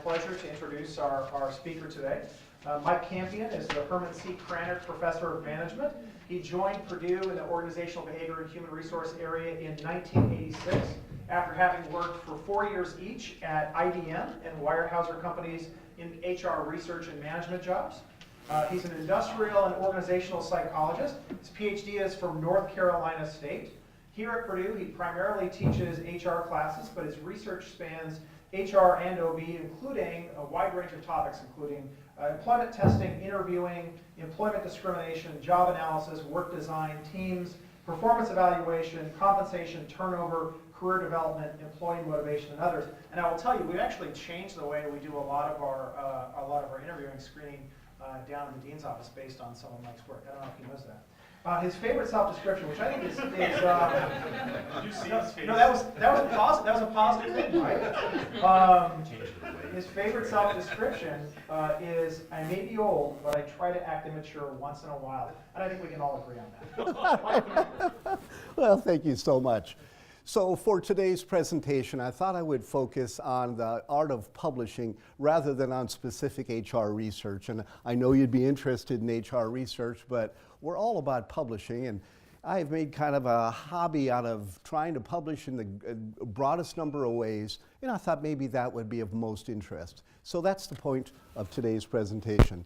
pleasure to introduce our speaker today. Mike Campion is the Herman C. Krannert Professor of Management. He joined Purdue in the Organizational Behavior and Human Resource area in 1986 after having worked for 4 years each at IBM and Weyerhaeuser Companies in HR research and management jobs. He's an industrial and organizational psychologist. His PhD is from North Carolina State. Here at Purdue, he primarily teaches HR classes, but his research spans HR and OB, including a wide range of topics, including employment testing, interviewing, employment discrimination, job analysis, work design, teams, performance evaluation, compensation, turnover, career development, employee motivation, and others. And I will tell you, we've actually changed the way we do a lot of our interviewing screening down in the dean's office based on some of Mike's work. I don't know if he knows that. His favorite self-description, which I think is Did you see his face? no, that was a positive thing, right? His favorite self-description is, I may be old, but I try to act immature once in a while. And I think we can all agree on that. Well, thank you so much. So for today's presentation, I thought I would focus on the art of publishing rather than on specific HR research. And I know you'd be interested in HR research, but we're all about publishing. And I've made kind of a hobby out of trying to publish in the broadest number of ways. And I thought maybe that would be of most interest. So that's the point of today's presentation.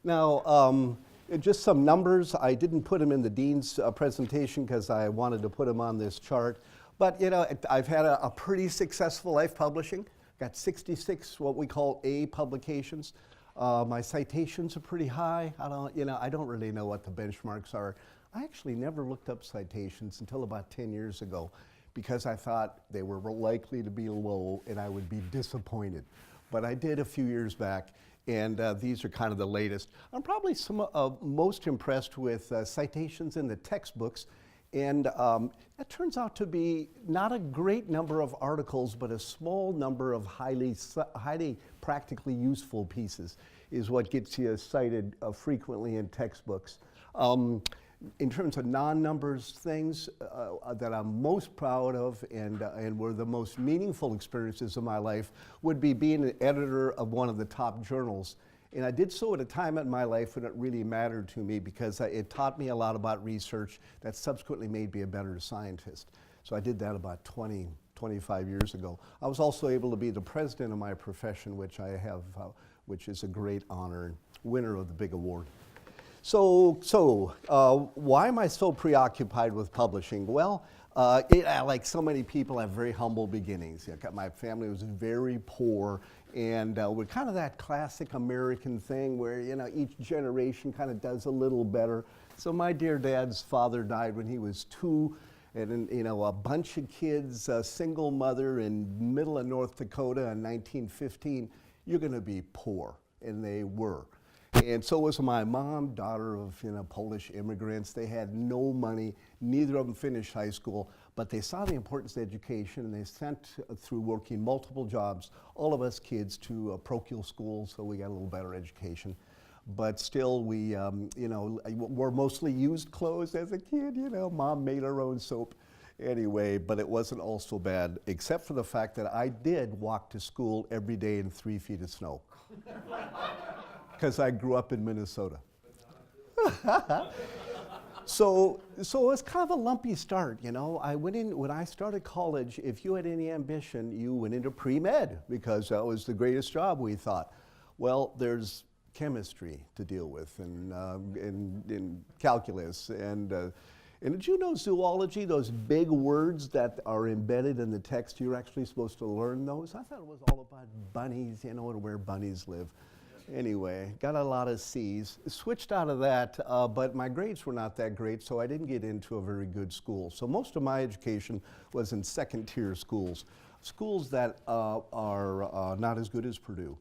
Now, just some numbers. I didn't put them in the dean's presentation because I wanted to put them on this chart. But you know, I've had a pretty successful life publishing. Got 66 what we call A publications. My citations are pretty high. I don't really know what the benchmarks are. I actually never looked up citations until about 10 years ago because I thought they were likely to be low and I would be disappointed. But I did a few years back, and these are kind of the latest. I'm probably most impressed with citations in the textbooks. And that turns out to be not a great number of articles, but a small number of highly practically useful pieces is what gets you cited frequently in textbooks. In terms of non-numbers things that I'm most proud of and were the most meaningful experiences of my life would be being an editor of one of the top journals. And I did so at a time in my life when it really mattered to me because it taught me a lot about research that subsequently made me a better scientist. So I did that about 25 years ago. I was also able to be the president of my profession, which I have, which is a great honor, and winner of the big award. So why am I so preoccupied with publishing? Well, like so many people, I have very humble beginnings. My family was very poor, and we're kind of that classic American thing where each generation kind of does a little better. So my dear dad's father died when he was 2, and a bunch of kids, a single mother in middle of North Dakota in 1915. You're going to be poor, and they were. And so was my mom, daughter of Polish immigrants. They had no money. Neither of them finished high school, but they saw the importance of education, and they sent, through working multiple jobs, all of us kids to parochial schools, so we got a little better education. But still, we wore mostly used clothes as a kid. Mom made her own soap. Anyway, but it wasn't all so bad, except for the fact that I did walk to school every day in 3 feet of snow. Because I grew up in Minnesota. So it was kind of a lumpy start, I went in, when I started college, if you had any ambition, you went into pre-med because that was the greatest job, we thought. Well, there's chemistry to deal with and calculus and did you know zoology, those big words that are embedded in the text, you're actually supposed to learn those? I thought it was all about bunnies, and where bunnies live. Anyway, got a lot of C's. Switched out of that, but my grades were not that great, so I didn't get into a very good school. So most of my education was in second-tier schools, schools that are not as good as Purdue.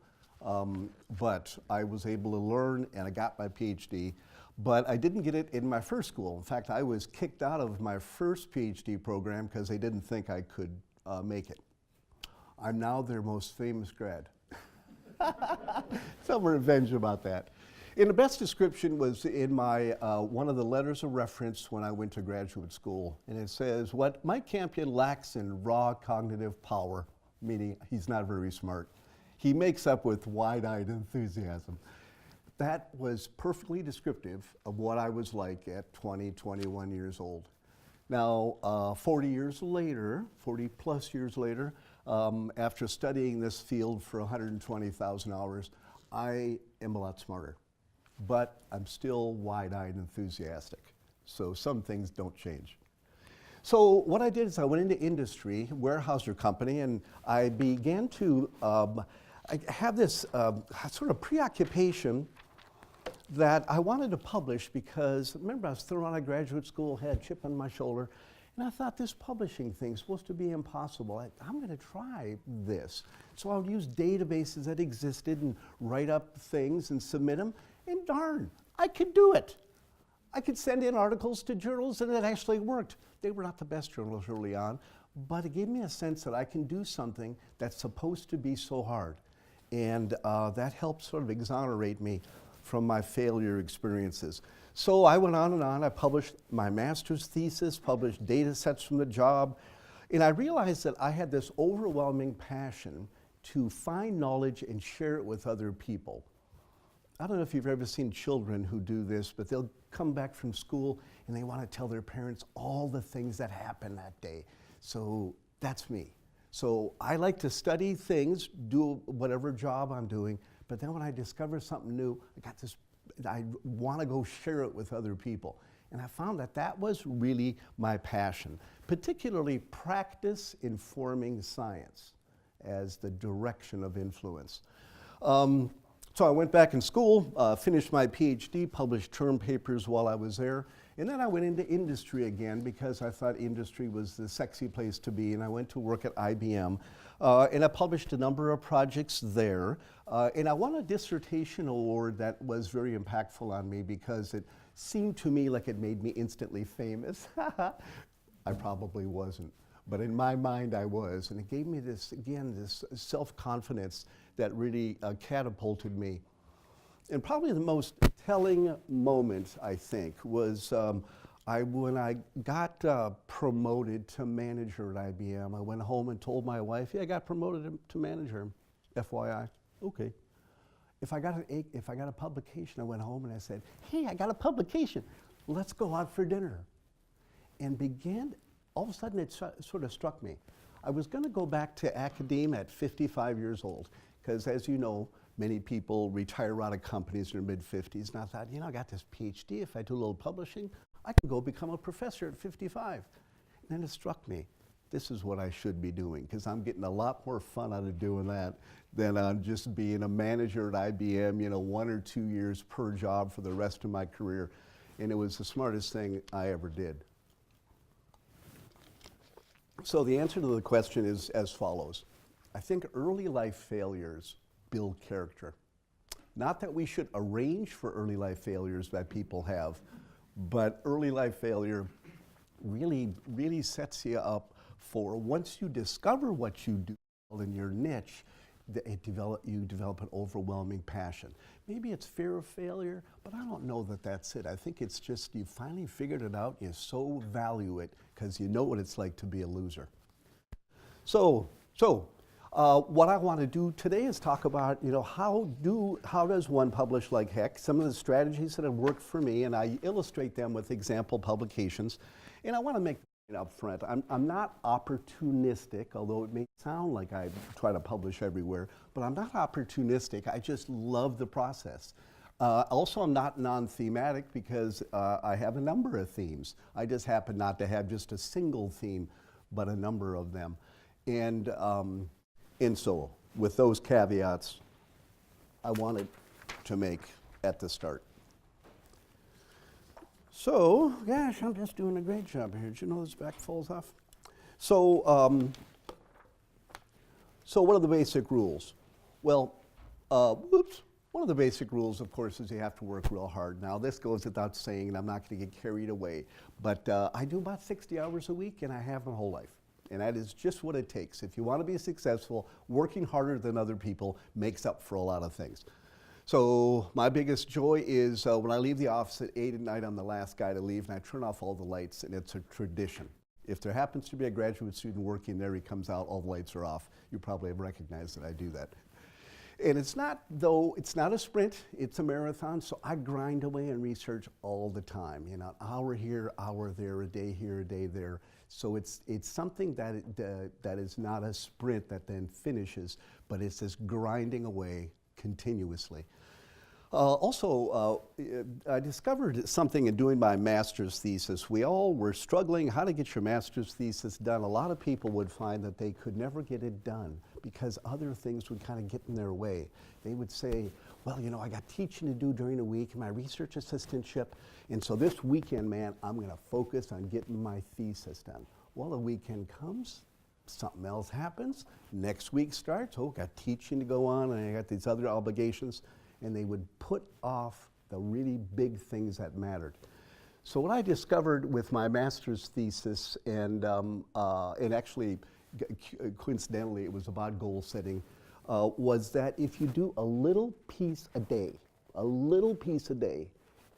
But I was able to learn, and I got my PhD, but I didn't get it in my first school. In fact, I was kicked out of my first PhD program because they didn't think I could make it. I'm now their most famous grad. Some revenge about that. And the best description was in my one of the letters of reference when I went to graduate school. And it says, what Mike Campion lacks in raw cognitive power, meaning he's not very smart, He makes up with wide-eyed enthusiasm. That was perfectly descriptive of what I was like at 20, 21 years old. Now, 40 years later, 40 plus years later, after studying this field for 120,000 hours, I am a lot smarter, but I'm still wide-eyed enthusiastic. So some things don't change. So what I did is I went into industry, Weyerhaeuser Company, and I began to I have this sort of preoccupation that I wanted to publish because, remember, I was thrown out of graduate school, had a chip on my shoulder, and I thought this publishing thing's supposed to be impossible. I'm going to try this. So I would use databases that existed and write up things and submit them, and darn, I could do it. I could send in articles to journals, and it actually worked. They were not the best journals early on, but it gave me a sense that I can do something that's supposed to be so hard. And that helped sort of exonerate me from my failure experiences. So I went on and on. I published my master's thesis, published data sets from the job, and I realized that I had this overwhelming passion to find knowledge and share it with other people. I don't know if you've ever seen children who do this, but they'll come back from school and they want to tell their parents all the things that happened that day. So that's me. So I like to study things, do whatever job I'm doing, but then when I discover something new, I want to go share it with other people. And I found that that was really my passion, particularly practice informing science as the direction of influence. So I went back in school, finished my PhD, published term papers while I was there, and then I went into industry again because I thought industry was the sexy place to be, and I went to work at IBM, and I published a number of projects there, and I won a dissertation award that was very impactful on me because it seemed to me like it made me instantly famous. I probably wasn't, but in my mind I was, and it gave me this, again, this self-confidence that really catapulted me. And probably the most telling moment, I think, was when I got promoted to manager at IBM. I went home and told my wife, yeah, I got promoted to manager, FYI. Okay. If I got a publication, I went home and I said, hey, I got a publication. Let's go out for dinner. And all of a sudden it sort of struck me. I was going to go back to academia at 55 years old, because as you know, many people retire out of companies in their mid-50s, and I thought, I got this PhD, if I do a little publishing, I can go become a professor at 55. And then it struck me, this is what I should be doing, because I'm getting a lot more fun out of doing that than on just being a manager at IBM, 1 or 2 years per job for the rest of my career. And it was the smartest thing I ever did. So the answer to the question is as follows. I think early life failures build character. Not that we should arrange for early life failures that people have, but early life failure really, really sets you up for, once you discover what you do in your niche, you develop an overwhelming passion. Maybe it's fear of failure, but I don't know that that's it. I think it's just you finally figured it out, you so value it because you know what it's like to be a loser. So what I want to do today is talk about, how does one publish like heck, some of the strategies that have worked for me, and I illustrate them with example publications. And I want to make it up front. I'm not opportunistic, although it may sound like I try to publish everywhere, but I'm not opportunistic. I just love the process. Also, I'm not non-thematic because I have a number of themes. I just happen not to have just a single theme, but a number of them. And so, with those caveats, I wanted to make at the start. So, gosh, I'm just doing a great job here. Did you know this back falls off? So, what are the basic rules? Well, one of the basic rules, of course, is you have to work real hard. Now, this goes without saying, and I'm not going to get carried away, but I do about 60 hours a week, and I have my whole life. And that is just what it takes. If you want to be successful, working harder than other people makes up for a lot of things. So my biggest joy is when I leave the office at 8 at night, I'm the last guy to leave, and I turn off all the lights, and it's a tradition. If there happens to be a graduate student working there, he comes out, all the lights are off. You probably have recognized that I do that. And it's not a sprint, it's a marathon, so I grind away and research all the time. You know, hour here, hour there, a day here, a day there. So it's something that is not a sprint that then finishes, but it's this grinding away continuously. I discovered something in doing my master's thesis. We all were struggling how to get your master's thesis done. A lot of people would find that they could never get it done because other things would kind of get in their way. They would say, well, you know, I got teaching to do during the week, my research assistantship, and so this weekend, man, I'm gonna focus on getting my thesis done. Well, the weekend comes, something else happens, next week starts, got teaching to go on, and I got these other obligations, and they would put off the really big things that mattered. So what I discovered with my master's thesis, and actually, coincidentally, it was about goal setting, was that if you do a little piece a day,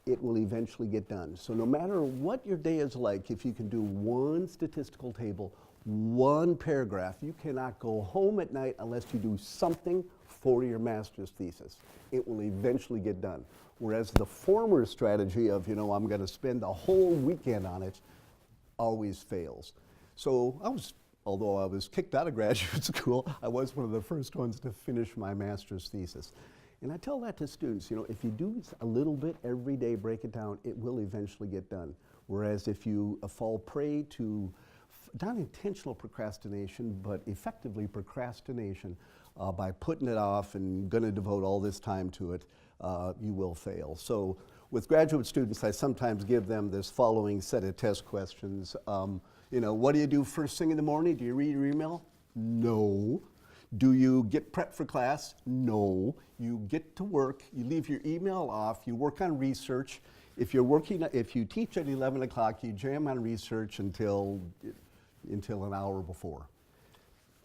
it will eventually get done. So no matter what your day is like, if you can do one statistical table, one paragraph, you cannot go home at night unless you do something for your master's thesis. It will eventually get done. Whereas the former strategy of, you know, I'm going to spend the whole weekend on it always fails. So although I was kicked out of graduate school, I was one of the first ones to finish my master's thesis. And I tell that to students, you know, if you do a little bit every day, break it down, it will eventually get done. Whereas if you fall prey to not intentional procrastination, but effectively procrastination, by putting it off and going to devote all this time to it, you will fail. So with graduate students, I sometimes give them this following set of test questions. You know, what do you do first thing in the morning? Do you read your email? No. Do you get prepped for class? No. You get to work, you leave your email off, you work on research. If you teach at 11 o'clock, you jam on research until an hour before.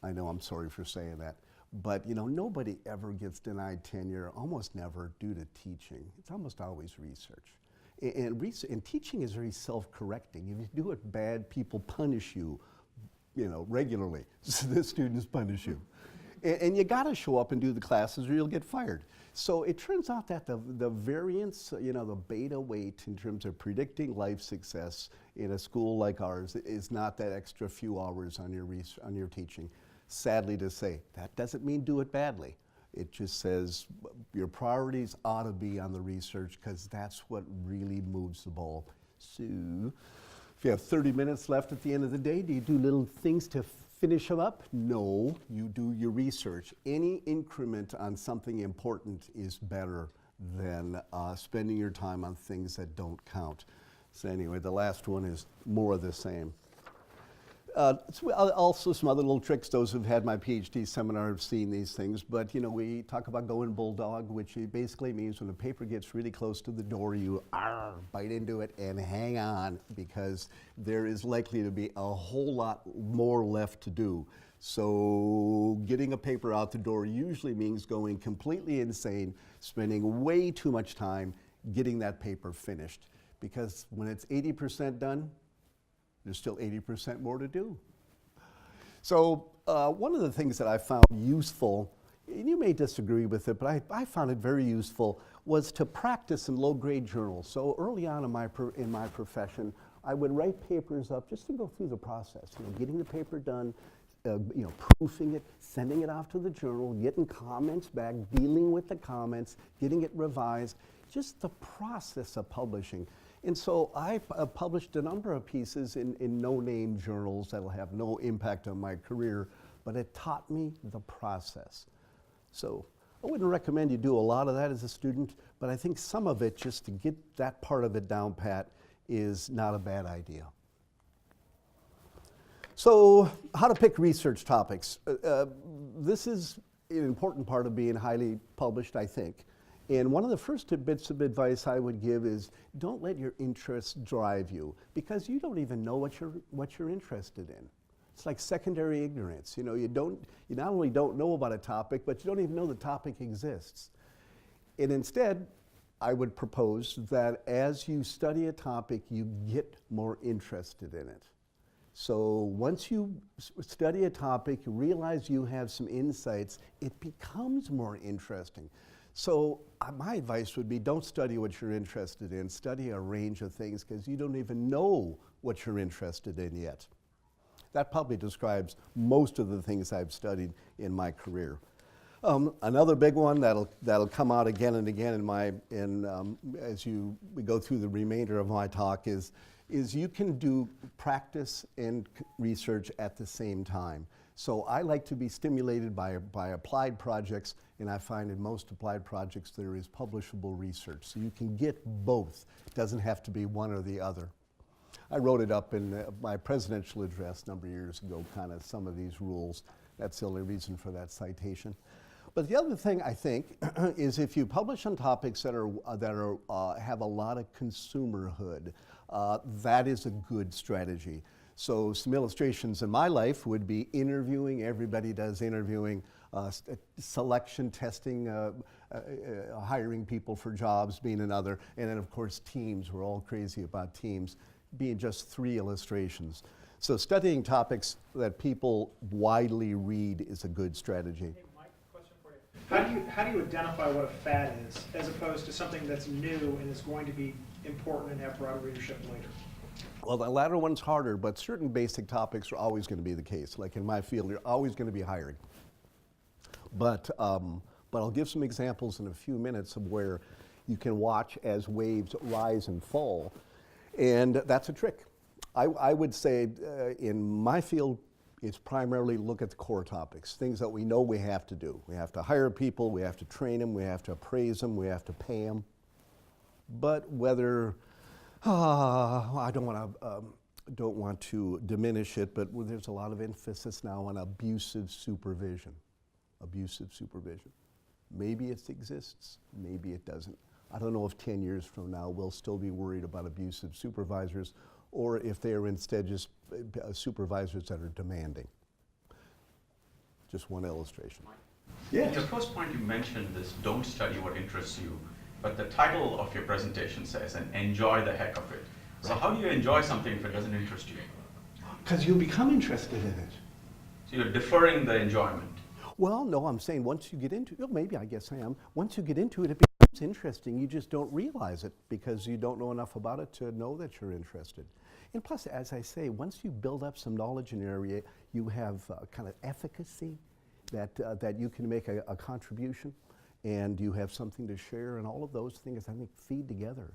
I know, I'm sorry for saying that. But you know, nobody ever gets denied tenure, almost never, due to teaching. It's almost always research. And teaching is very self-correcting. If you do it bad, people punish you, you know, regularly. So the students punish you. And you gotta show up and do the classes or you'll get fired. So it turns out that the variance, you know, the beta weight in terms of predicting life success in a school like ours is not that extra few hours on your teaching. Sadly to say, that doesn't mean do it badly. It just says your priorities ought to be on the research because that's what really moves the ball. So if you have 30 minutes left at the end of the day, do you do little things to finish them up? No, you do your research. Any increment on something important is better than spending your time on things that don't count. So anyway, the last one is more of the same. Also some other little tricks. Those who've had my PhD seminar have seen these things, but you know, we talk about going bulldog, which basically means when the paper gets really close to the door, you bite into it and hang on, because there is likely to be a whole lot more left to do. So getting a paper out the door usually means going completely insane, spending way too much time getting that paper finished, because when it's 80% done, there's still 80% more to do. So one of the things that I found useful, and you may disagree with it, but I found it very useful, was to practice in low-grade journals. So early on in my profession, I would write papers up just to go through the process, you know, getting the paper done, you know, proofing it, sending it off to the journal, getting comments back, dealing with the comments, getting it revised, just the process of publishing. And so I published a number of pieces in no-name journals that'll have no impact on my career, but it taught me the process. So I wouldn't recommend you do a lot of that as a student, but I think some of it, just to get that part of it down pat, is not a bad idea. So how to pick research topics. This is an important part of being highly published, I think. And one of the first bits of advice I would give is don't let your interests drive you, because you don't even know what you're interested in. It's like secondary ignorance. You know, you not only don't know about a topic, but you don't even know the topic exists. And instead, I would propose that as you study a topic, you get more interested in it. So once you study a topic, you realize you have some insights, it becomes more interesting. So my advice would be don't study what you're interested in, study a range of things because you don't even know what you're interested in yet. That probably describes most of the things I've studied in my career. Another big one that'll come out again and again as we go through the remainder of my talk is you can do practice and research at the same time. So I like to be stimulated by applied projects, and I find in most applied projects there is publishable research. So you can get both. It doesn't have to be one or the other. I wrote it up in my presidential address a number of years ago, kind of some of these rules. That's the only reason for that citation. But the other thing I think is if you publish on topics that have a lot of consumerhood, that is a good strategy. So some illustrations in my life would be interviewing. Everybody does interviewing, selection, testing, hiring people for jobs being another, and then of course teams. We're all crazy about teams, being just 3 illustrations. So studying topics that people widely read is a good strategy. Hey, Mike, question for you. How do you identify what a fad is as opposed to something that's new and is going to be important and have broader readership later? Well, the latter one's harder, but certain basic topics are always going to be the case. Like in my field, you're always going to be hiring. But I'll give some examples in a few minutes of where you can watch as waves rise and fall. And that's a trick. I would say in my field, it's primarily look at the core topics, things that we know we have to do. We have to hire people, we have to train them, we have to appraise them, we have to pay them. But whether, I don't want to diminish it, but there's a lot of emphasis now on abusive supervision. Abusive supervision. Maybe it exists, maybe it doesn't. I don't know if 10 years from now we'll still be worried about abusive supervisors or if they are instead just supervisors that are demanding. Just one illustration. Yeah. In your first point, you mentioned this, don't study what interests you, but the title of your presentation says, and enjoy the heck of it. So how do you enjoy something if it doesn't interest you? Because you'll become interested in it. So you're deferring the enjoyment. Well, no, I'm saying once you get into it, well, maybe I guess I am. Once you get into it, it becomes interesting. You just don't realize it because you don't know enough about it to know that you're interested. And plus, as I say, once you build up some knowledge in an area, you have kind of efficacy that you can make a contribution and you have something to share, and all of those things, I think, feed together.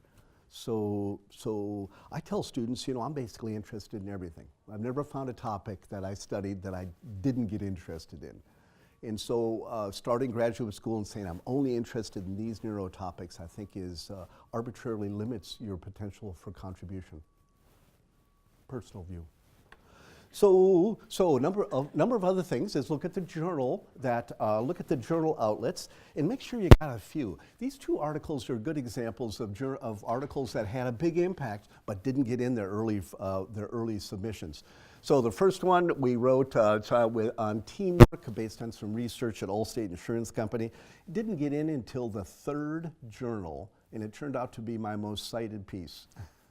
So I tell students, I'm basically interested in everything. I've never found a topic that I studied that I didn't get interested in. And so starting graduate school and saying I'm only interested in these neuro topics, I think is arbitrarily limits your potential for contribution. Personal view. So a number of other things is look at the journal outlets and make sure you got a few. These 2 articles are good examples of articles that had a big impact but didn't get in their early submissions. So the first one we wrote on teamwork based on some research at Allstate Insurance Company. It didn't get in until the 3rd journal, and it turned out to be my most cited piece.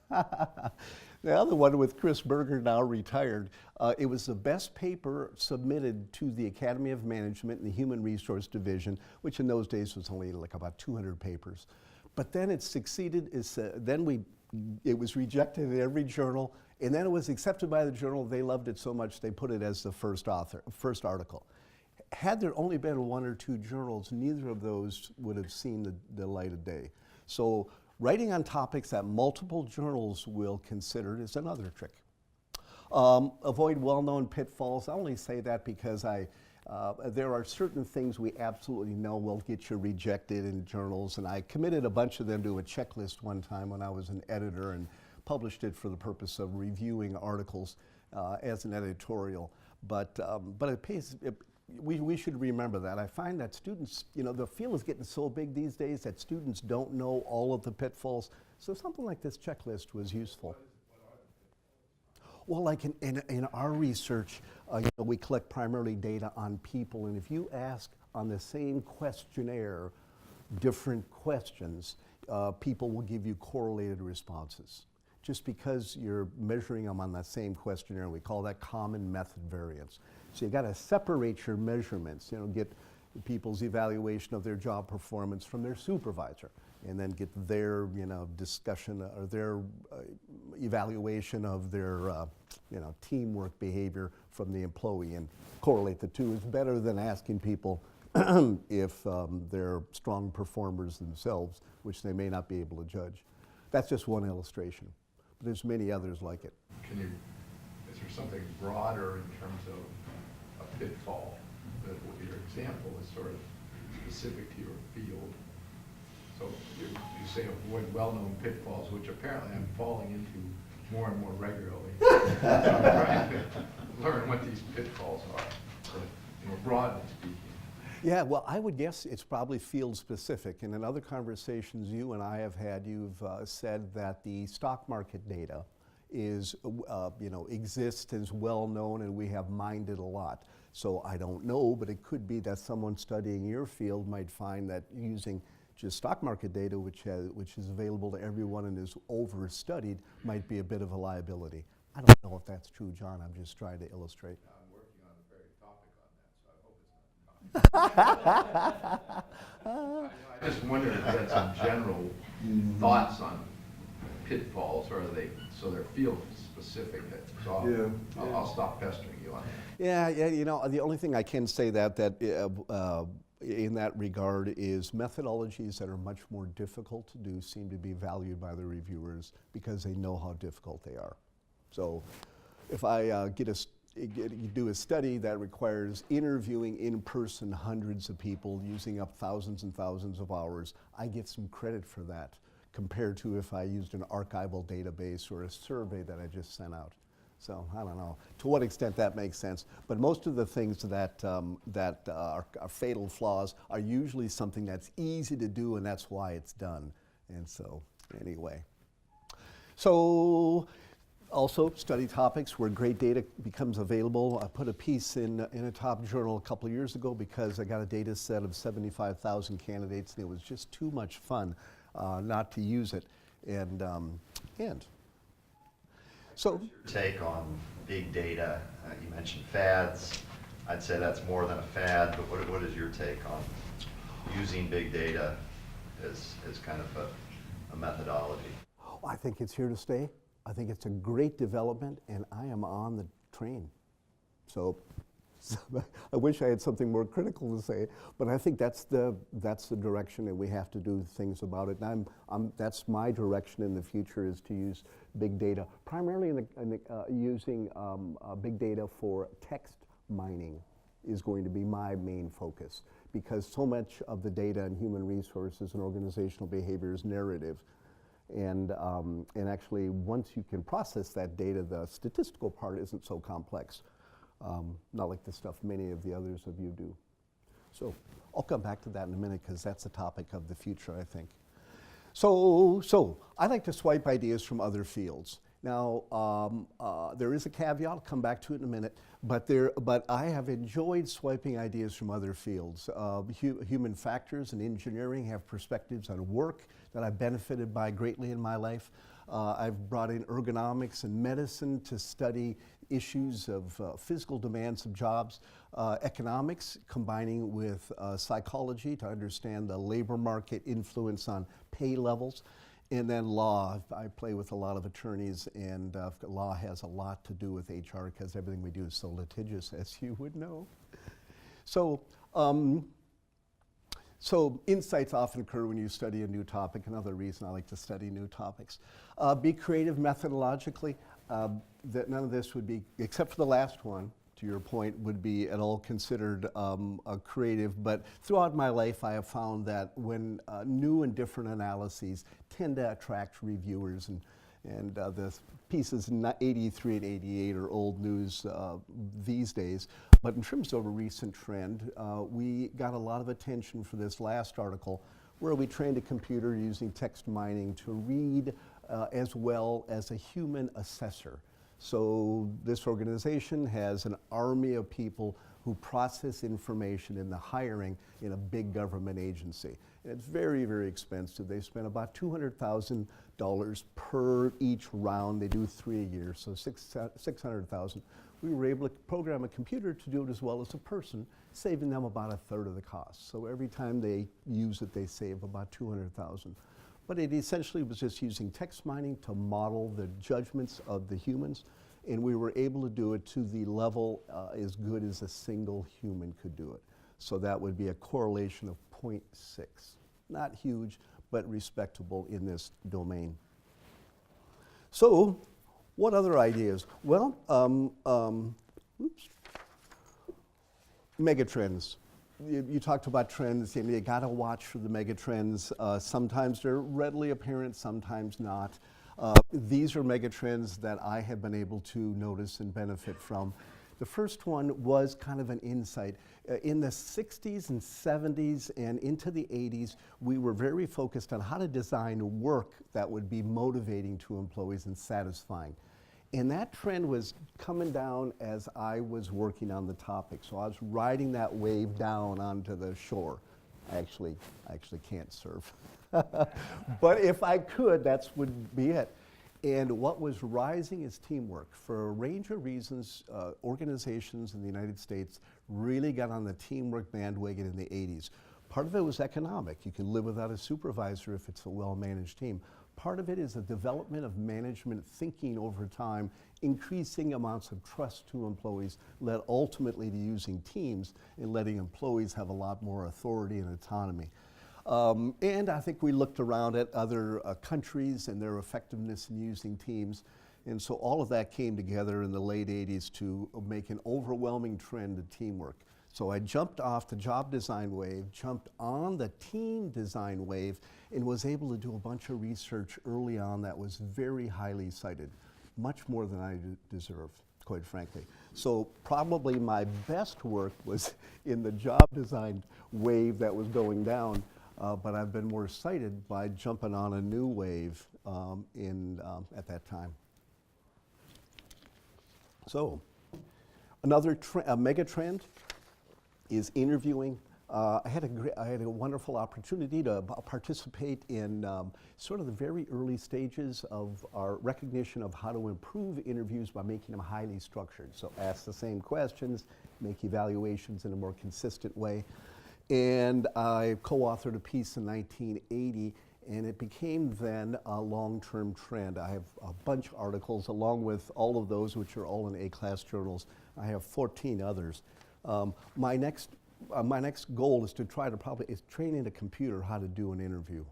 The other one with Chris Berger, now retired, it was the best paper submitted to the Academy of Management in the Human Resource Division, which in those days was only like about 200 papers. But then it succeeded, it was rejected in every journal, and then it was accepted by the journal. They loved it so much they put it as the first article. Had there only been 1 or 2 journals, neither of those would have seen the light of day. So writing on topics that multiple journals will consider is another trick. Avoid well-known pitfalls. I only say that because there are certain things we absolutely know will get you rejected in journals, and I committed a bunch of them to a checklist one time when I was an editor and published it for the purpose of reviewing articles as an editorial. But it pays. We should remember that. I find that students, the field is getting so big these days that students don't know all of the pitfalls. So something like this checklist was useful. Well, like in our research, we collect primarily data on people, and if you ask on the same questionnaire different questions, people will give you correlated responses. just because you're measuring them on that same questionnaire. We call that common method variance. So you got to separate your measurements, get people's evaluation of their job performance from their supervisor, and then get their discussion or their evaluation of their teamwork behavior from the employee, and correlate the two is better than asking people if they're strong performers themselves, which they may not be able to judge. That's just one illustration, but there's many others like it. Is there something broader in terms of a pitfall? That your example is sort of specific to your field. So you say avoid well-known pitfalls, which apparently I'm falling into more and more regularly. So I'm trying to learn what these pitfalls are, broadly speaking. Yeah, well, I would guess it's probably field specific. And in other conversations you and I have had, you've said that the stock market data is, exists, is well known, and we have mined it a lot. So I don't know, but it could be that someone studying your field might find that using just stock market data, which is available to everyone and is overstudied, might be a bit of a liability. I don't know if that's true, John. I'm just trying to illustrate. I'm working on the very topic on that, so I hope it's not. I just wondered if you had some general thoughts on pitfalls, or they're field specific. So I'll stop pestering you on that. Yeah, the only thing I can say that in that regard is methodologies that are much more difficult to do seem to be valued by the reviewers because they know how difficult they are. So if I do a study that requires interviewing in person hundreds of people using up thousands and thousands of hours, I get some credit for that compared to if I used an archival database or a survey that I just sent out. So I don't know to what extent that makes sense, but most of the things that are fatal flaws are usually something that's easy to do, and that's why it's done. And so anyway, so also study topics where great data becomes available. I put a piece in a top journal a couple of years ago because I got a data set of 75,000 candidates, and it was just too much fun not to use it. And so, your take on big data? You mentioned fads. I'd say that's more than a fad, but what is your take on using big data as kind of a methodology? I think it's here to stay. I think it's a great development, and I am on the train. So I wish I had something more critical to say, but I think that's the direction, and we have to do things about it. And that's my direction in the future, is to use big data, primarily using big data for text mining is going to be my main focus, because so much of the data in human resources and organizational behavior is narrative. And actually, once you can process that data, the statistical part isn't so complex. Not like the stuff many of the others of you do. So I'll come back to that in a minute, because that's a topic of the future, I think. So I like to swipe ideas from other fields. Now, there is a caveat, I'll come back to it in a minute, but I have enjoyed swiping ideas from other fields. Human factors and engineering have perspectives on work that I've benefited by greatly in my life. I've brought in ergonomics and medicine to study issues of physical demands of jobs, economics combining with psychology to understand the labor market influence on pay levels, and then law. I play with a lot of attorneys, and law has a lot to do with HR because everything we do is so litigious, as you would know. So insights often occur when you study a new topic. Another reason I like to study new topics. Be creative methodologically. That none of this would be, except for the last one, to your point, would be at all considered creative. But throughout my life, I have found that when new and different analyses tend to attract reviewers, and the pieces in 83 and 88 are old news these days. But in terms of a recent trend, we got a lot of attention for this last article, where we trained a computer using text mining to read as well as a human assessor. So this organization has an army of people who process information in the hiring in a big government agency. And it's very, very expensive. They spend about $200,000 per each round. They do 3 a year, so $600,000. We were able to program a computer to do it as well as a person, saving them about a third of the cost. So every time they use it, they save about $200,000. But it essentially was just using text mining to model the judgments of the humans, and we were able to do it to the level as good as a single human could do it. So that would be a correlation of 0.6. Not huge, but respectable in this domain. So, what other ideas? Well, megatrends. You talked about trends, and you gotta watch for the megatrends. Sometimes they're readily apparent, sometimes not. These are megatrends that I have been able to notice and benefit from. The first one was kind of an insight. In the 60s and 70s and into the 80s, we were very focused on how to design work that would be motivating to employees and satisfying. And that trend was coming down as I was working on the topic. So I was riding that wave down onto the shore. I actually can't surf. But if I could, that would be it. And what was rising is teamwork. For a range of reasons, organizations in the United States really got on the teamwork bandwagon in the 80s. Part of it was economic. You can live without a supervisor if it's a well-managed team. Part of it is the development of management thinking over time, increasing amounts of trust to employees, led ultimately to using teams and letting employees have a lot more authority and autonomy. And I think we looked around at other countries and their effectiveness in using teams. And so all of that came together in the late 80s to make an overwhelming trend of teamwork. So I jumped off the job design wave, jumped on the team design wave, and was able to do a bunch of research early on that was very highly cited, much more than I deserved, quite frankly. So probably my best work was in the job design wave that was going down, but I've been more cited by jumping on a new wave at that time. So another mega trend is interviewing. I had a wonderful opportunity to participate in sort of the very early stages of our recognition of how to improve interviews by making them highly structured. So ask the same questions, make evaluations in a more consistent way. And I co-authored a piece in 1980, and it became then a long-term trend. I have a bunch of articles along with all of those, which are all in A-class journals. I have 14 others. My next goal is to try to train in a computer how to do an interview.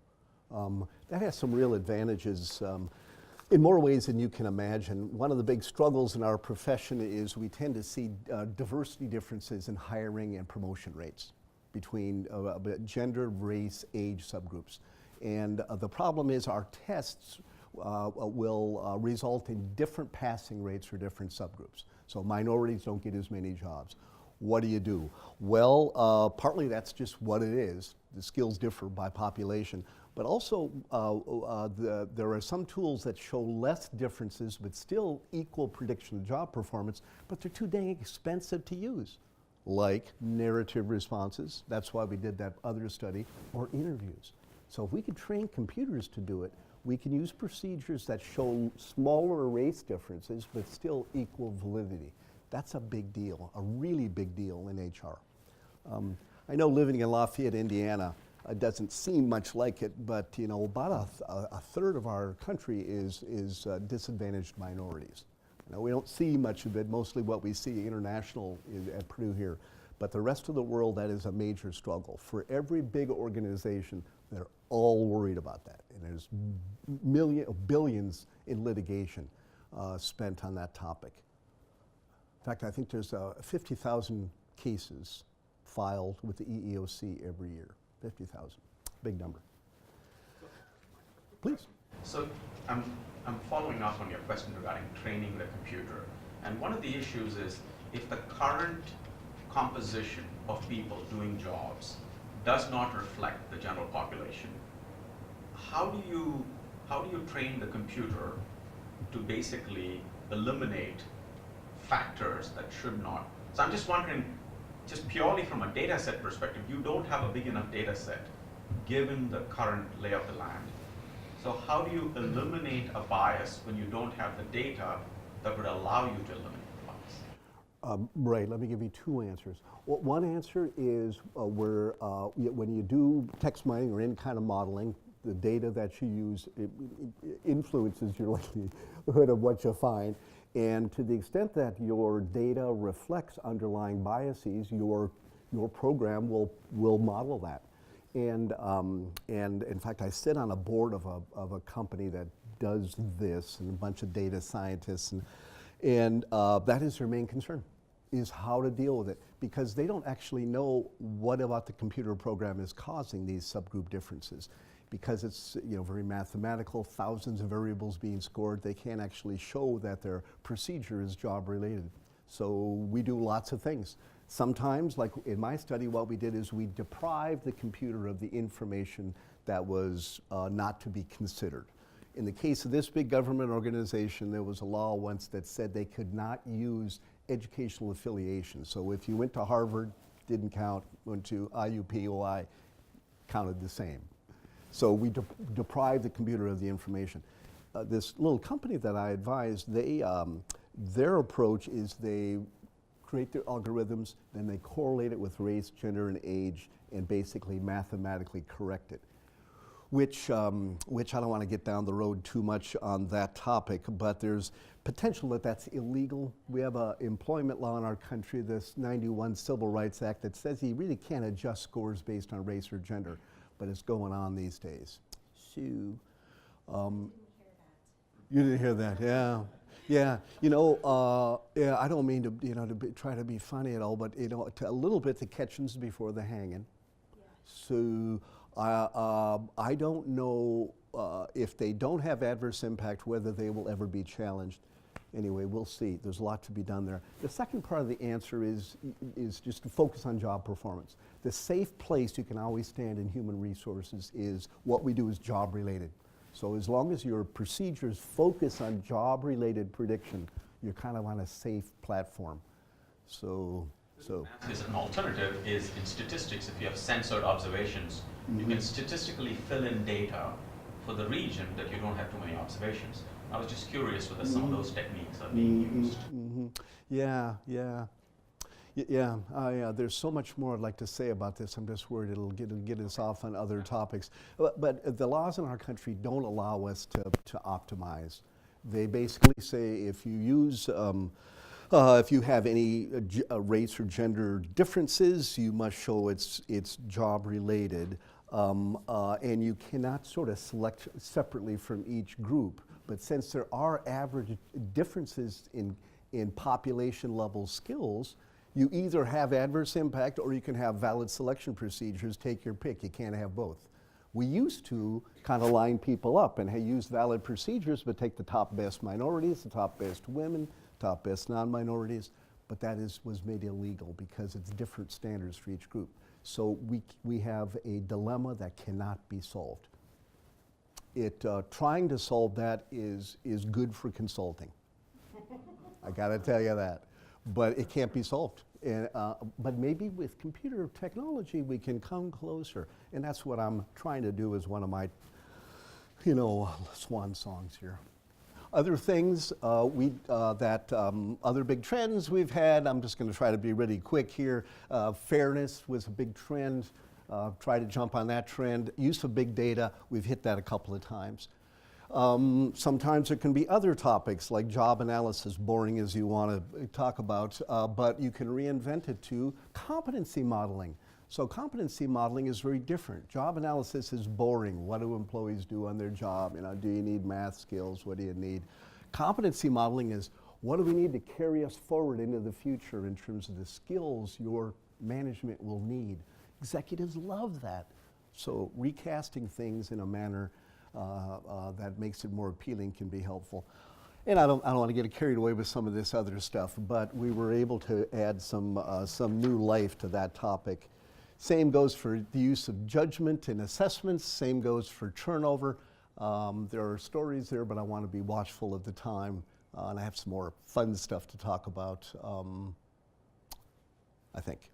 That has some real advantages in more ways than you can imagine. One of the big struggles in our profession is we tend to see diversity differences in hiring and promotion rates between gender, race, age subgroups. And the problem is our tests will result in different passing rates for different subgroups. So minorities don't get as many jobs. What do you do? Well, partly that's just what it is. The skills differ by population. But also, there are some tools that show less differences but still equal prediction of job performance, but they're too dang expensive to use, like narrative responses. That's why we did that other study, or interviews. So if we could train computers to do it, we can use procedures that show smaller race differences but still equal validity. That's a big deal, a really big deal in HR. I know living in Lafayette, Indiana, doesn't seem much like it, but you know, about a third of our country is disadvantaged minorities. You know, we don't see much of it. Mostly what we see international at Purdue here, but the rest of the world, that is a major struggle. For every big organization, they're all worried about that, and there's billions in litigation spent on that topic. In fact, I think there's 50,000 cases filed with the EEOC every year. 50,000, big number. Please. So I'm following up on your question regarding training the computer. And one of the issues is if the current composition of people doing jobs does not reflect the general population, how do you train the computer to basically eliminate factors that should not? So I'm just wondering, just purely from a data set perspective, you don't have a big enough data set given the current lay of the land. So how do you eliminate a bias when you don't have the data that would allow you to eliminate the bias? Right, let me give you two answers. One answer is when you do text mining or any kind of modeling, the data that you use influences your likelihood of what you find. And to the extent that your data reflects underlying biases, your program will model that. And in fact, I sit on a board of a company that does this, and a bunch of data scientists, and that is their main concern, is how to deal with it, because they don't actually know what about the computer program is causing these subgroup differences. Because it's very mathematical, thousands of variables being scored, they can't actually show that their procedure is job related. So we do lots of things. Sometimes, like in my study, what we did is we deprived the computer of the information that was not to be considered. In the case of this big government organization, there was a law once that said they could not use educational affiliation. So if you went to Harvard, didn't count, went to IUPUI, counted the same. So we deprived the computer of the information. This little company that I advised, their approach is they create their algorithms, then they correlate it with race, gender, and age, and basically mathematically correct it. Which I don't want to get down the road too much on that topic, but there's potential that that's illegal. We have an employment law in our country, this 91 Civil Rights Act, that says you really can't adjust scores based on race or gender. But it's going on these days. Sue. You didn't hear that, yeah. Yeah, yeah, I don't mean to try to be funny at all, but a little bit the catchings before the hanging. Yeah. So I don't know if they don't have adverse impact, whether they will ever be challenged. Anyway, we'll see. There's a lot to be done there. The second part of the answer is just to focus on job performance. The safe place you can always stand in human resources is what we do is job related. So as long as your procedures focus on job related prediction, you're kind of on a safe platform. So. As an alternative is in statistics, if you have censored observations, you can statistically fill in data for the region that you don't have too many observations. I was just curious whether some of those techniques are being used. Yeah. There's so much more I'd like to say about this. I'm just worried it'll get us off on other topics. But the laws in our country don't allow us to optimize. They basically say if you use, if you have any race or gender differences, you must show it's job related, and you cannot sort of select separately from each group. But since there are average differences in population level skills, you either have adverse impact or you can have valid selection procedures. Take your pick. You can't have both. We used to kind of line people up and use valid procedures, but take the top best minorities, the top best women, top best non-minorities, but that was made illegal because it's different standards for each group. So we have a dilemma that cannot be solved. Trying to solve that is good for consulting. I gotta tell you that. But it can't be solved. But maybe with computer technology we can come closer. And that's what I'm trying to do as one of my, swan songs here. Other things, other big trends we've had, I'm just gonna try to be really quick here. Fairness was a big trend. Try to jump on that trend. Use of big data, we've hit that a couple of times. Sometimes there can be other topics like job analysis, boring as you want to talk about, but you can reinvent it to competency modeling. So competency modeling is very different. Job analysis is boring. What do employees do on their job? Do you need math skills? What do you need? Competency modeling is what do we need to carry us forward into the future in terms of the skills your management will need. Executives love that. So recasting things in a manner that makes it more appealing can be helpful. And I don't want to get carried away with some of this other stuff, but we were able to add some new life to that topic. Same goes for the use of judgment in assessments. Same goes for turnover. There are stories there, but I want to be watchful of the time. And I have some more fun stuff to talk about, I think.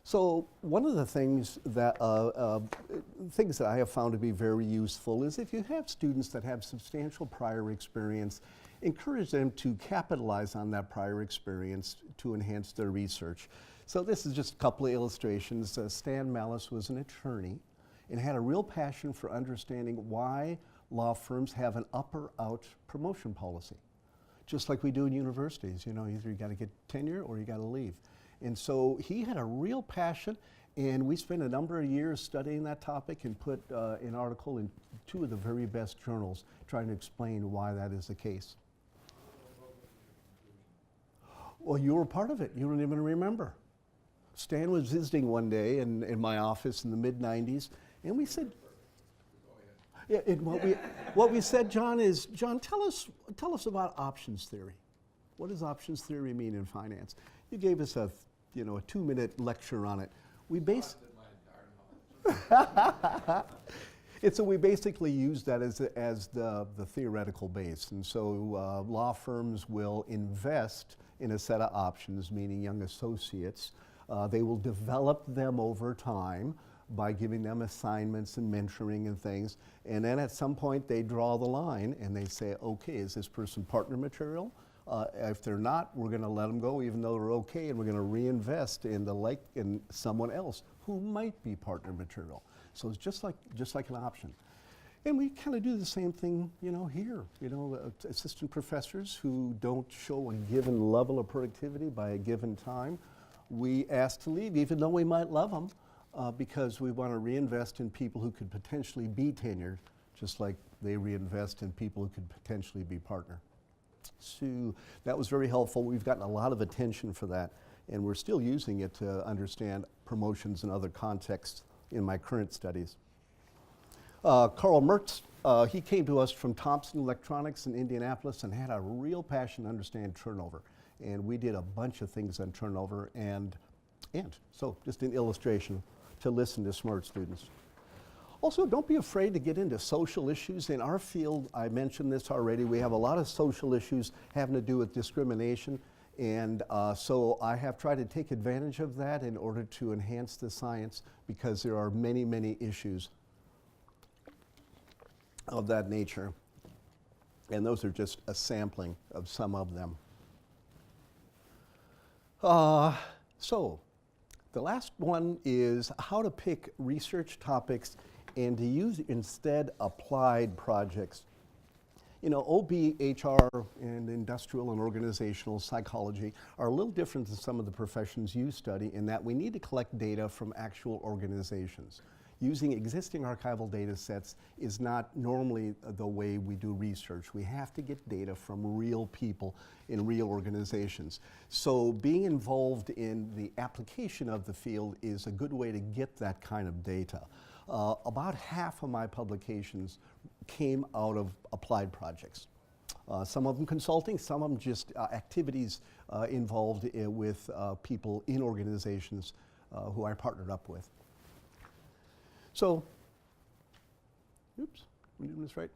So one of the things that I have found to be very useful is if you have students that have substantial prior experience, encourage them to capitalize on that prior experience to enhance their research. So this is just a couple of illustrations. Stan Mallis was an attorney and had a real passion for understanding why law firms have an up-or-out promotion policy. Just like we do in universities, you know, either you got to get tenure or you got to leave. And so he had a real passion, and we spent a number of years studying that topic and put an article in two of the very best journals trying to explain why that is the case. Well, you were part of it. You don't even remember. Stan was visiting one day in my office in the mid-90s, and we said, yeah, and what we said, John, is, John, tell us about options theory. What does options theory mean in finance? You gave us a 2-minute lecture on it. We we basically use that as the theoretical base. And so law firms will invest in a set of options, meaning young associates. They will develop them over time by giving them assignments and mentoring and things. And then at some point they draw the line and they say, okay, is this person partner material? If they're not, we're going to let them go even though they're okay, and we're going to reinvest in someone else who might be partner material. So it's just like an option. And we kind of do the same thing, here. Assistant professors who don't show a given level of productivity by a given time, we ask to leave, even though we might love them, because we want to reinvest in people who could potentially be tenured, just like they reinvest in people who could potentially be partner. So that was very helpful. We've gotten a lot of attention for that, and we're still using it to understand promotions in other contexts in my current studies. Carl Mertz, he came to us from Thompson Electronics in Indianapolis and had a real passion to understand turnover. And we did a bunch of things on turnover, and so just an illustration to listen to smart students. Also, don't be afraid to get into social issues. In our field, I mentioned this already, we have a lot of social issues having to do with discrimination, and so I have tried to take advantage of that in order to enhance the science, because there are many, many issues of that nature. And those are just a sampling of some of them. So, the last one is how to pick research topics and to use instead applied projects. OB, HR, and industrial and organizational psychology are a little different than some of the professions you study in that we need to collect data from actual organizations. Using existing archival data sets is not normally the way we do research. We have to get data from real people in real organizations. So being involved in the application of the field is a good way to get that kind of data. About half of my publications came out of applied projects. Some of them consulting, some of them just activities involved with people in organizations who I partnered up with. So, oops, am I doing this right?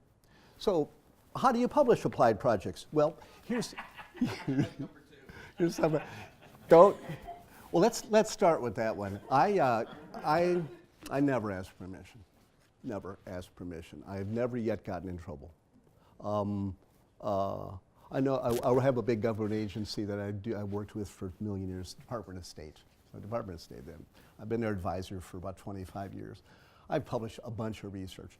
So, how do you publish applied projects? Well, here's some. Well, let's start with that one. I never ask permission. Never ask permission. I have never yet gotten in trouble. I know I have a big government agency that I worked with for a million years, Department of State. So Department of State then. I've been their advisor for about 25 years. I've published a bunch of research.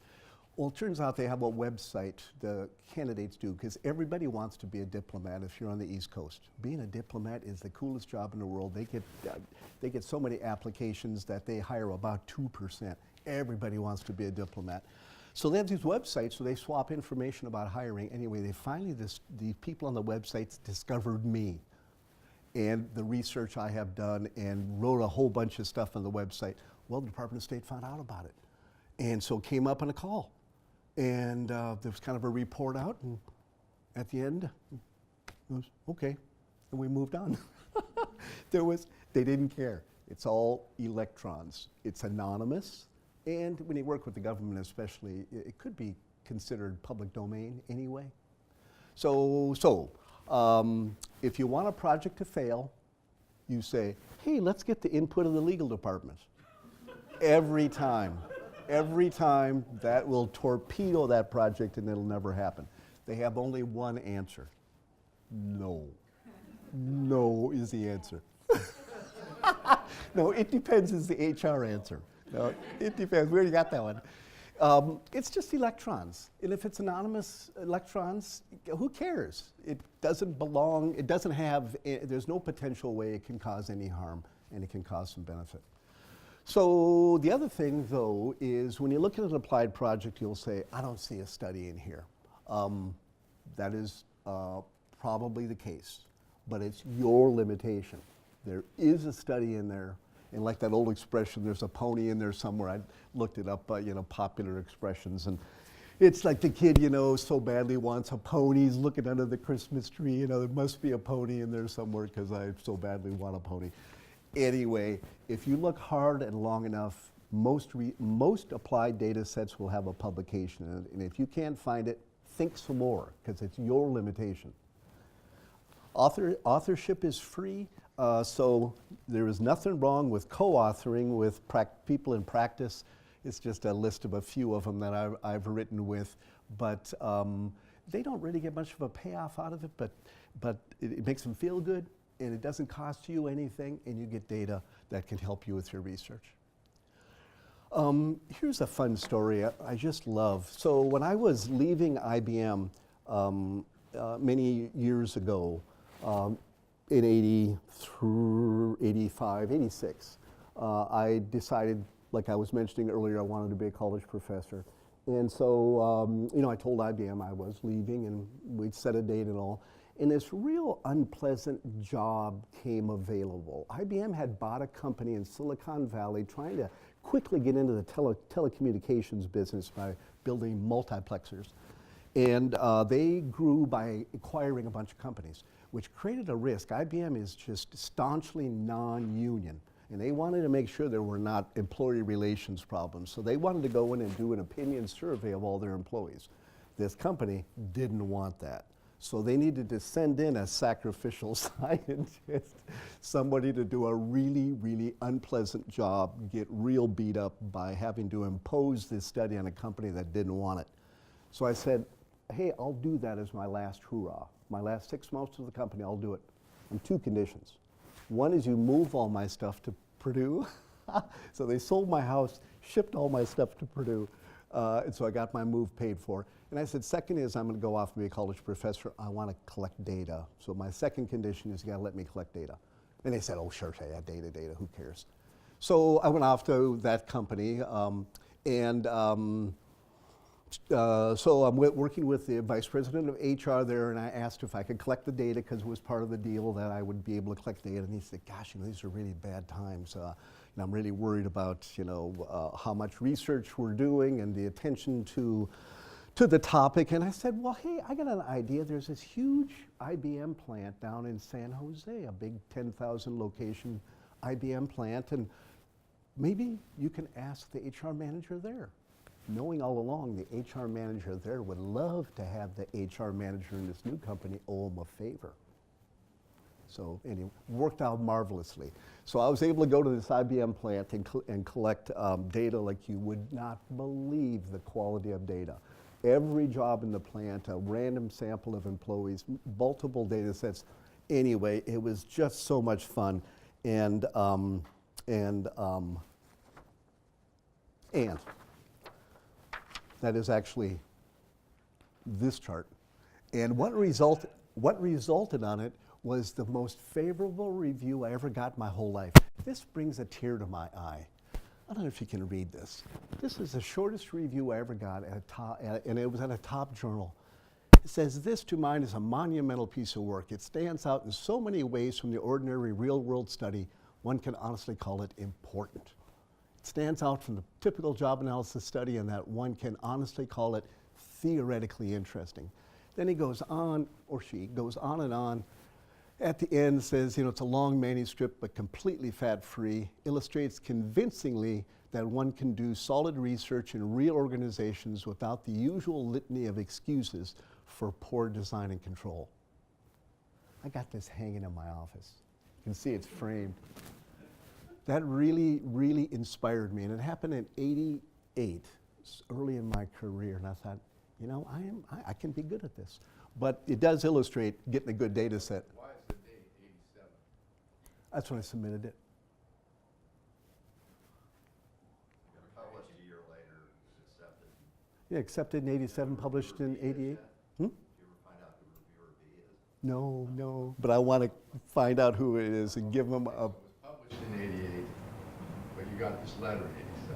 Well, it turns out they have a website the candidates do, because everybody wants to be a diplomat if you're on the East Coast. Being a diplomat is the coolest job in the world. They get so many applications that they hire about 2%. Everybody wants to be a diplomat. So they have these websites, so they swap information about hiring. Anyway, the people on the websites discovered me and the research I have done and wrote a whole bunch of stuff on the website. Well, the Department of State found out about it. And so it came up on a call. And there was kind of a report out, and at the end, it was okay, and we moved on. They didn't care. It's all electrons. It's anonymous, and when you work with the government especially, it could be considered public domain anyway. So if you want a project to fail, you say, hey, let's get the input of the legal department. Every time, that will torpedo that project and it'll never happen. They have only one answer. No. No is the answer. No, it depends is the HR answer. No, it depends. We already got that one. It's just electrons. And if it's anonymous electrons, who cares? It doesn't belong, it doesn't have, there's no potential way it can cause any harm, and it can cause some benefit. So the other thing, though, is when you look at an applied project, you'll say, I don't see a study in here. That is probably the case, but it's your limitation. There is a study in there, and like that old expression, there's a pony in there somewhere. I looked it up, popular expressions, and it's like the kid, so badly wants a pony. He's looking under the Christmas tree, there must be a pony in there somewhere because I so badly want a pony. Anyway, if you look hard and long enough, most applied data sets will have a publication in it, and if you can't find it, think some more, because it's your limitation. Authorship is free, so there is nothing wrong with co-authoring with people in practice. It's just a list of a few of them that I've written with, but they don't really get much of a payoff out of it, but it makes them feel good, and it doesn't cost you anything, and you get data that can help you with your research. Here's a fun story I just love. So when I was leaving IBM many years ago, in 83, 85, 86, I decided, like I was mentioning earlier, I wanted to be a college professor. And so, I told IBM I was leaving, and we'd set a date and all. And this real unpleasant job came available. IBM had bought a company in Silicon Valley trying to quickly get into the telecommunications business by building multiplexers. And they grew by acquiring a bunch of companies, which created a risk. IBM is just staunchly non-union, and they wanted to make sure there were not employee relations problems. So they wanted to go in and do an opinion survey of all their employees. This company didn't want that. So they needed to send in a sacrificial scientist, somebody to do a really, really unpleasant job, get real beat up by having to impose this study on a company that didn't want it. So I said, hey, I'll do that as my last hurrah. My last 6 months of the company, I'll do it on 2 conditions. One is you move all my stuff to Purdue. So they sold my house, shipped all my stuff to Purdue, and so I got my move paid for. And I said, second is I'm going to go off and be a college professor. I want to collect data. So my second condition is you got to let me collect data. And they said, oh, sure, yeah, data, who cares? So I went off to that company, so I'm working with the vice president of HR there, and I asked if I could collect the data because it was part of the deal that I would be able to collect data. And he said, gosh, these are really bad times. And I'm really worried about, how much research we're doing and the attention to the topic. And I said, well, hey, I got an idea. There's this huge IBM plant down in San Jose, a big 10,000 location IBM plant, and maybe you can ask the HR manager there. Knowing all along the HR manager there would love to have the HR manager in this new company owe him a favor. So anyway, worked out marvelously. So I was able to go to this IBM plant and collect data like you would not believe the quality of data. Every job in the plant, a random sample of employees, multiple data sets. Anyway, it was just so much fun. And that is actually this chart. And what resulted on it was the most favorable review I ever got in my whole life. This brings a tear to my eye. I don't know if you can read this. This is the shortest review I ever got and it was at a top journal. It says, this to mine is a monumental piece of work. It stands out in so many ways from the ordinary real-world study, one can honestly call it important. It stands out from the typical job analysis study in that one can honestly call it theoretically interesting. Then he goes on, or she goes on and on. At the end says, it's a long manuscript but completely fat-free, illustrates convincingly that one can do solid research in real organizations without the usual litany of excuses for poor design and control. I got this hanging in my office. You can see it's framed. that really, really inspired me. And it happened in '88, early in my career. And I thought, you know, I can be good at this. But it does illustrate getting a good data set. Why is the date 87? That's when I submitted it. Published a year later, accepted. Yeah, accepted in '87, published in '88. Did you ever find out who reviewer B is? No, but I want to find out who it is and give them a. So it was published in 88, but you got this letter in 87.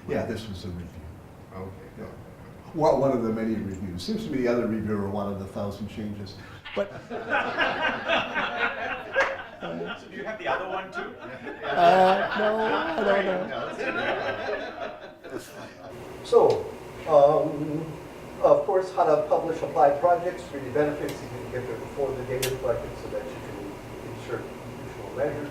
Yeah, this was a review. Okay. Yeah. Well, one of the many reviews. Seems to me the other reviewer wanted 1,000 changes. But So do you have the other one too? no, I don't know. So, of course, how to publish applied projects really benefits if you can get there before the data is collected so that you can insert additional measures.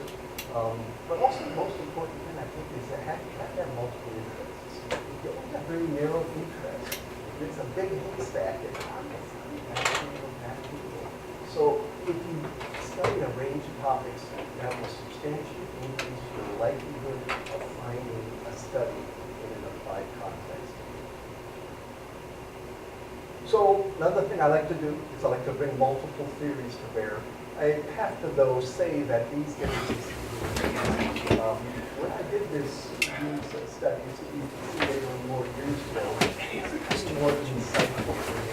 But also the most important thing, I think, is that you have to have multiple interests. If you only have very narrow interests, it's a big haystack. It's hard to find that people. So if you study a range of topics, that will substantially increase your likelihood of finding a study in an applied context. So another thing I like to do is I like to bring multiple theories to bear. I have to, though, say that these images, when I did these studies, you can see they were more years ago, it's more insightful for me.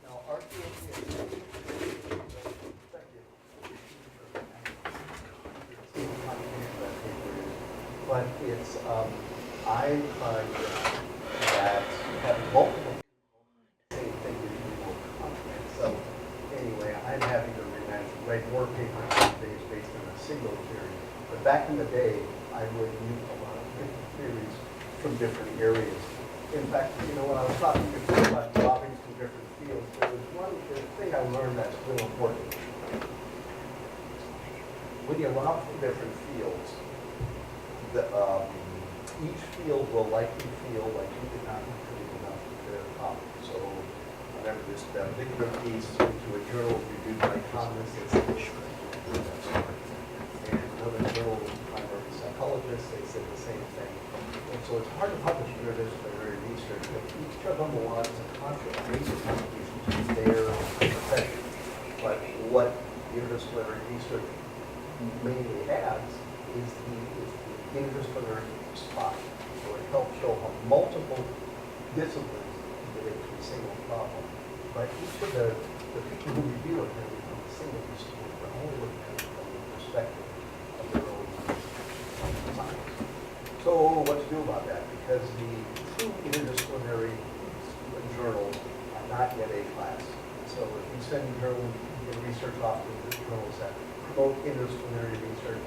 Now, but it's, I find that having multiple same thing is more content. So anyway, I'm having to write more papers these days based on a single theory. But back in the day, I would use a lot of different theories from different areas. In fact, you know, when I was talking before about dropping from different fields, there was one thing I learned that's real important. When you drop from different fields, each field will likely feel like you did not contribute enough to their topic. So whenever this particular piece into a journal reviewed by economists, it's and another journal primary psychologists, they said the same thing. And so it's hard to publish interdisciplinary research, but each of them will want to contribute to their profession. But what interdisciplinary research mainly adds is the interdisciplinary spot. So it helps show how multiple disciplines relate to a single problem. But each of the people who review it can become a single discipline, but only looking at it from the perspective of their own science. So what to do about that? Because the two interdisciplinary journals are not yet A class. So if you send research off to the journals that promote interdisciplinary research,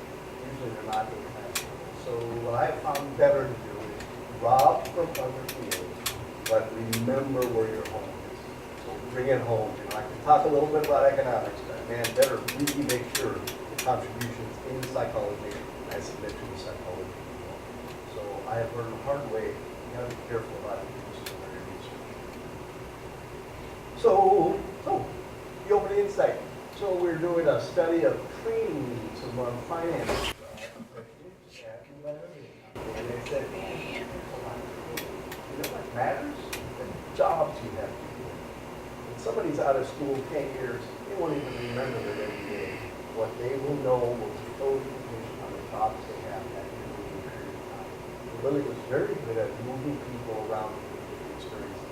usually they're not A class. So what I found better to do is rob from other fields, but remember where your home is. So bring it home. You know, I can talk a little bit about economics, but man, better really make sure the contributions in psychology I submit to the psychology people. So I have learned the hard way. You gotta be careful about interdisciplinary research. So the open insight. So we're doing a study of training needs among finance. And they said, you know what matters? The jobs you have to do. When somebody's out of school 10 years, they won't even remember their MBA. What they will know will be total information on the jobs they have that individual period of time. Lily was very good at moving people around with different experiences.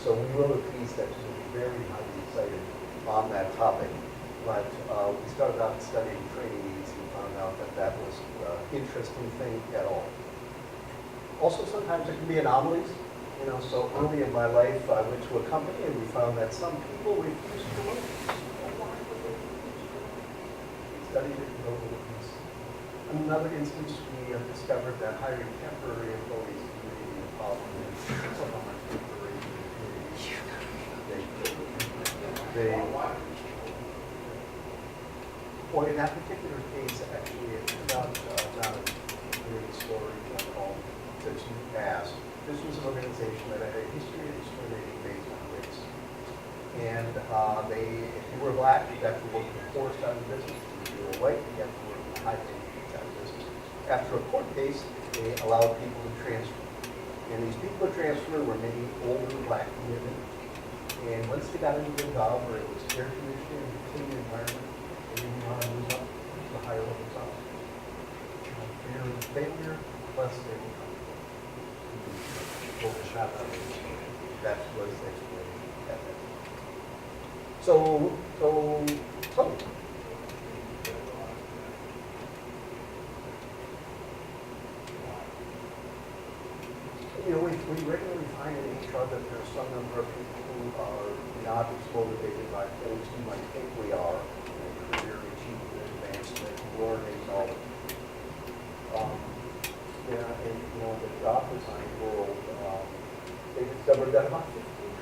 So we wrote a piece that's going to be very highly cited on that topic. But we started out studying training needs and found out that that was an interesting thing at all. Also, sometimes there can be anomalies. You know, so early in my life, I went to a company and we found that some people refused to work. We studied it and wrote a little piece. In another instance, we discovered that hiring temporary employees can be a problem. And some of my temporary employees, well, in that particular case, actually, it turned out not a great story at all. Since you asked, this was an organization that had a history of discriminating based on race. And if you were black, you got to work the poor side of the business. If you were white, you got to work the high-paid side of the business. After a court case, they allowed people to transfer. And these people who transferred were maybe older black women. And once they got into a job where it was air conditioning and clean environment, they didn't want to move up to the higher level jobs. Fear of failure, plus they will come. Shot out of it. That was the explanation at that time. So, you know, we regularly find in HR that there's some number of people who are not as motivated by things you might think we are, career achievement, advancement, learning, all of it. Yeah, and you know, the job design world, they discovered that about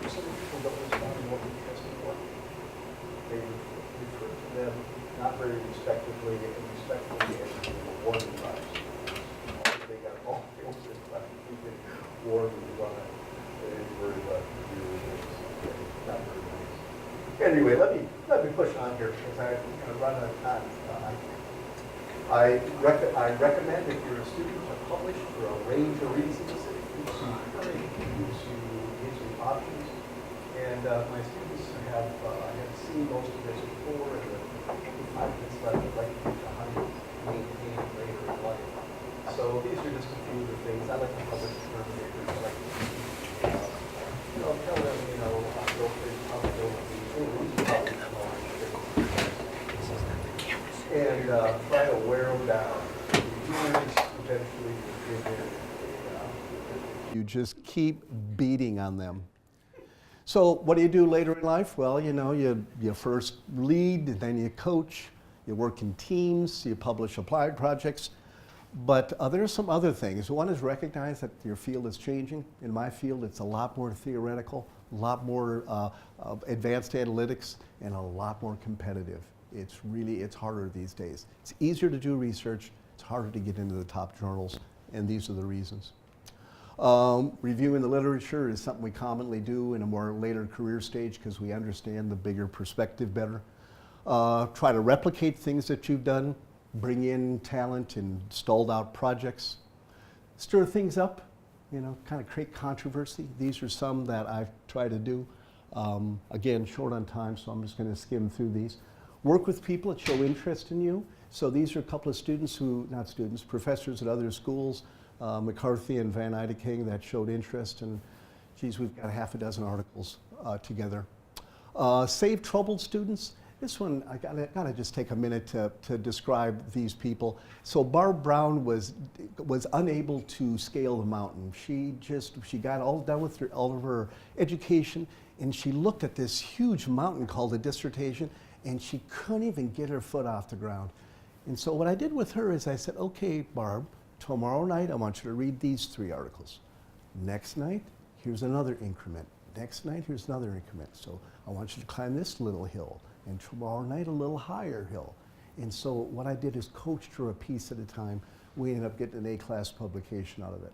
15% of people don't respond to what we test for. They refer to them not very respectively and respectfully as warning tribes. They got all the open war when you run it. It is very not very nice. Anyway, let me push on here because I'm going to run out of time. I recommend if you're a student to publish for a range of reasons. It gives you courage, it gives you options. And my students have seen most of this before, and the 5 minutes left, I'd like to teach how to maintain later in life. So these are just a few of the things. I like to publish terminators. I like to tell them, go for probability. And try to wear them down. Eventually, you just keep beating on them. So what do you do later in life? Well, you first lead, then you coach, you work in teams, you publish applied projects. But there are some other things. One is recognize that your field is changing. In my field, it's a lot more theoretical, a lot more advanced analytics, and a lot more competitive. It's harder these days. It's easier to do research, it's harder to get into the top journals, and these are the reasons. Reviewing the literature is something we commonly do in a more later career stage because we understand the bigger perspective better. Try to replicate things that you've done, bring in talent and stalled out projects. Stir things up, kind of create controversy. These are some that I've tried to do. Again, short on time, so I'm just going to skim through these. Work with people that show interest in you. So these are a couple of professors at other schools, McCarthy and Van Eydeking, that showed interest, and geez, we've got 6 articles together. Save troubled students. This one, I gotta just take a minute to describe these people. So Barb Brown was unable to scale the mountain. She got all done with all of her education, and she looked at this huge mountain called a dissertation, and she couldn't even get her foot off the ground. And so what I did with her is I said, okay, Barb, tomorrow night I want you to read these 3 articles. Next night, here's another increment. Next night, here's another increment. So I want you to climb this little hill, and tomorrow night a little higher hill. And so what I did is coached her a piece at a time. We ended up getting an A-class publication out of it.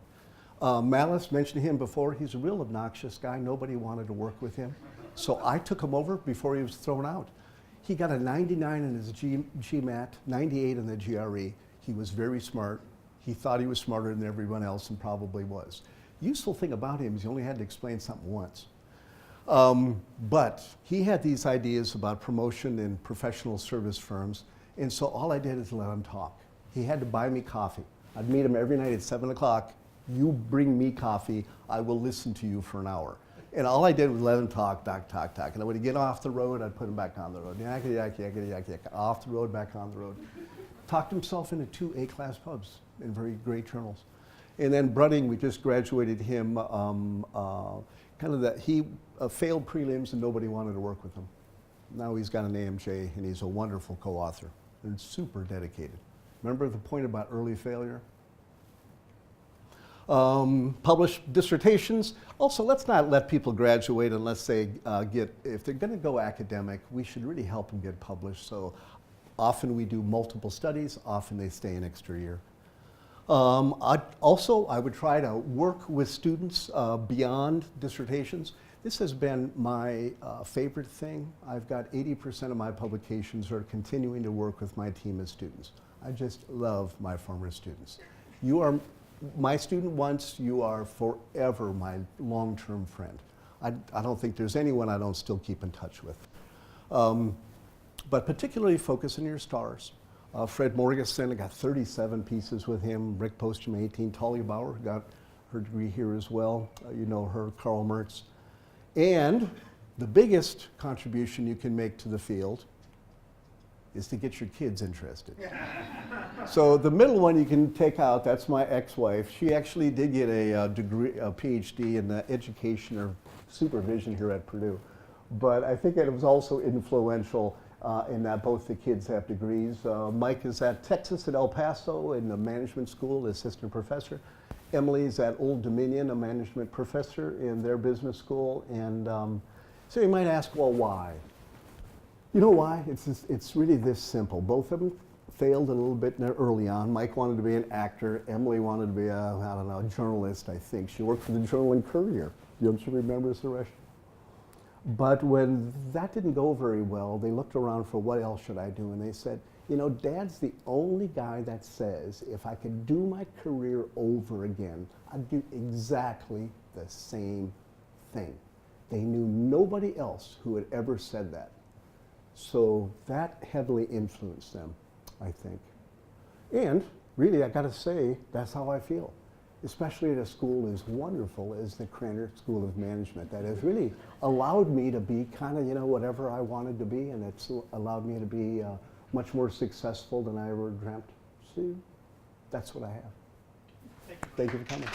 Malice, mentioned him before, he's a real obnoxious guy. Nobody wanted to work with him. So I took him over before he was thrown out. He got a 99 in his GMAT, 98 in the GRE. He was very smart. He thought he was smarter than everyone else and probably was. Useful thing about him is he only had to explain something once. But he had these ideas about promotion in professional service firms, and so all I did is let him talk. He had to buy me coffee. I'd meet him every night at 7 o'clock. You bring me coffee, I will listen to you for an hour. And all I did was let him talk. And when he'd get off the road, I'd put him back on the road. Yak, off the road, back on the road. Talked himself into 2 A-class pubs in very great journals. And then Brudding, we just graduated him, he failed prelims and nobody wanted to work with him. Now he's got an AMJ and he's a wonderful co-author and super dedicated. Remember the point about early failure? Publish dissertations. Also, let's not let people graduate unless they if they're going to go academic, we should really help them get published. So often we do multiple studies, often they stay an extra year. I would try to work with students beyond dissertations. This has been my favorite thing. I've got 80% of my publications are continuing to work with my team of students. I just love my former students. You are my student once, you are forever my long-term friend. I don't think there's anyone I don't still keep in touch with. But particularly focus on your stars. Fred Morgensen, I got 37 pieces with him. Rick Postrum, 18. Talia Bauer got her degree here as well. You know her, Carl Mertz. And the biggest contribution you can make to the field is to get your kids interested. So the middle one you can take out, that's my ex-wife. She actually did get a degree, a PhD in education or supervision here at Purdue. But I think it was also influential in that both the kids have degrees. Mike is at Texas at El Paso in the management school, assistant professor. Emily's at Old Dominion, a management professor in their business school. And so you might ask, well, why? You know why? It's really this simple. Both of them failed a little bit early on. Mike wanted to be an actor. Emily wanted to be a journalist, I think. She worked for the Journal and Courier. Don't you remember, Suresh? But when that didn't go very well, they looked around for what else should I do, and they said, you know, Dad's the only guy that says if I could do my career over again, I'd do exactly the same thing. They knew nobody else who had ever said that. So that heavily influenced them, I think. And really, I gotta say, that's how I feel. Especially at a school as wonderful as the Krannert School of Management, that has really allowed me to be kind of, you know, whatever I wanted to be, and it's allowed me to be much more successful than I ever dreamt. See, that's what I have. Thank you for coming.